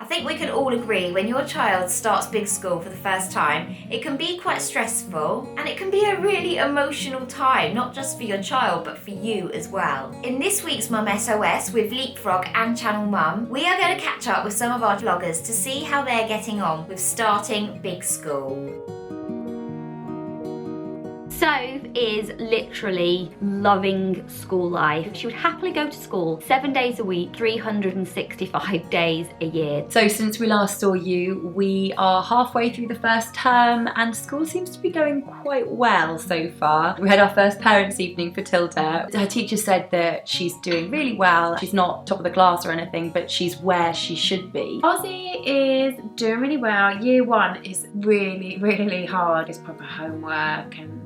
I think we can all agree when your child starts big school for the first time, it can be quite stressful and it can be a really emotional time, not just for your child but for you as well. In this week's Mum SOS with LeapFrog and Channel Mum, we are going to catch up with some of our vloggers to see how they're getting on with starting big school. Soph is literally loving school life. She would happily go to school 7 days a week, 365 days a year. So since we last saw you, we are halfway through the first term and school seems to be going quite well so far. We had our first parents' evening for Tilda. Her teacher said that she's doing really well. She's not top of the class or anything, but she's where she should be. Ozzy is doing really well. Year one is really hard. It's proper homework and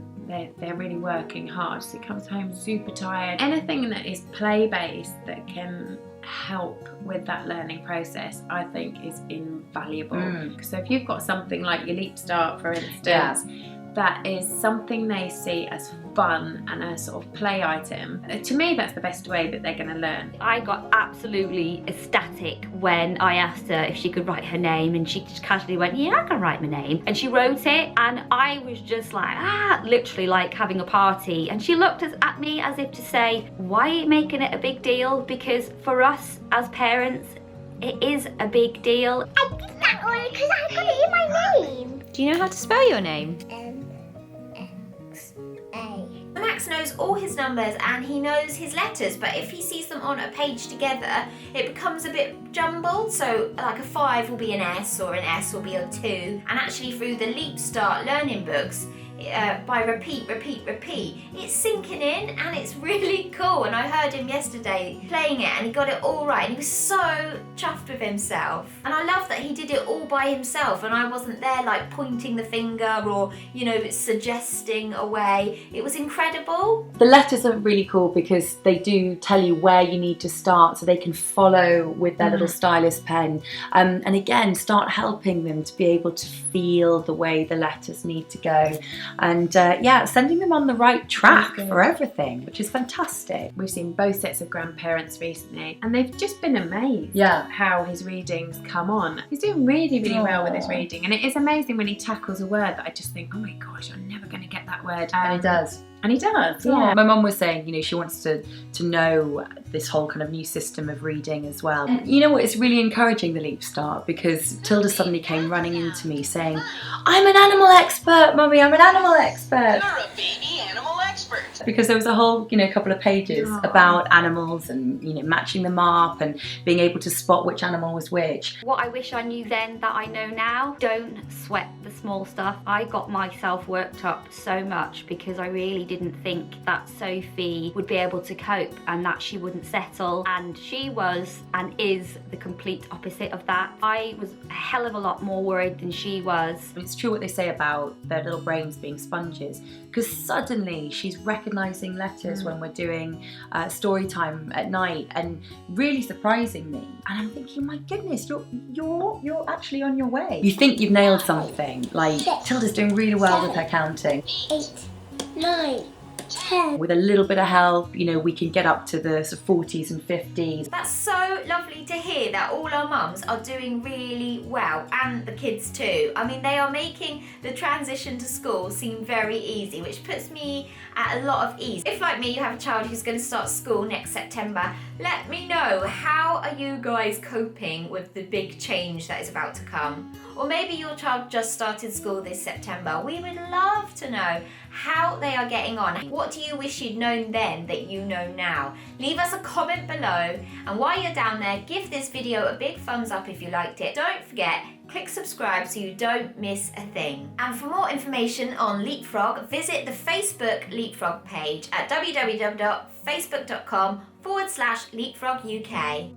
they're really working hard, so he comes home super tired. Anything that is play-based that can help with that learning process, I think is invaluable. So if you've got something like your Leap Start, for instance, that is something they see as fun and a sort of play item, to me that's the best way that they're going to learn. I got absolutely ecstatic when I asked her if she could write her name, and she just casually went, yeah, I can write my name. And she wrote it, and I was just like, literally like having a party. And she looked at me as if to say, why are you making it a big deal? Because for us as parents, it is a big deal. I did that one because I got it in my name. Do you know how to spell your name? M-X-A. Max knows all his numbers and he knows his letters, but if he sees them on a page together, it becomes a bit jumbled. So like a 5 will be an S, or an S will be a 2. And actually through the Leap Start learning books, by repeat, it's sinking in and it's really cool. And I heard him yesterday playing it and he got it all right and he was so chuffed with himself. And I love that he did it all by himself and I wasn't there like pointing the finger or, you know, suggesting a way. It was incredible. The letters are really cool because they do tell you where you need to start so they can follow with their little stylus pen, and again start helping them to be able to feel the way the letters need to go. And yeah, sending them on the right track for everything, which is fantastic. We've seen both sets of grandparents recently and they've just been amazed at how his readings come on. He's doing really well with his reading, and it is amazing when he tackles a word that I just think, oh my gosh, I'm never going to get that word. And he does. And he does, yeah. My mum was saying, you know, she wants to know this whole kind of new system of reading as well. You know what, it's really encouraging, the Leap Start, because Tilda suddenly came running into me saying, I'm an animal expert, Mummy, I'm an animal expert. You're a baby animal expert. Because there was a whole, you know, couple of pages about animals and, you know, matching them up and being able to spot which animal was which. What I wish I knew then that I know now, don't sweat the small stuff. I got myself worked up so much because I really didn't think that Sophie would be able to cope and that she wouldn't settle, and she was and is the complete opposite of that. I was a hell of a lot more worried than she was. It's true what they say about their little brains being sponges, because suddenly she's recognising letters when we're doing story time at night, and really surprising me. And I'm thinking, my goodness, you're actually on your way. You think you've nailed something, like Tilda's doing really well with her counting. 8, 9, 10. With a little bit of help, you know, we can get up to the sort of 40s and 50s. That's so lovely to hear that all our mums are doing really well, and the kids too. I mean, they are making the transition to school seem very easy, which puts me at a lot of ease. If, like me, you have a child who's going to start school next September, let me know, how are you guys coping with the big change that is about to come? Or maybe your child just started school this September. We would love to know how they are getting on. What do you wish you'd known then that you know now? Leave us a comment below, and while you're down there, give this video a big thumbs up if you liked it. Don't forget, click subscribe so you don't miss a thing. And for more information on LeapFrog, visit the Facebook LeapFrog page at www.facebook.com/LeapFrogUK.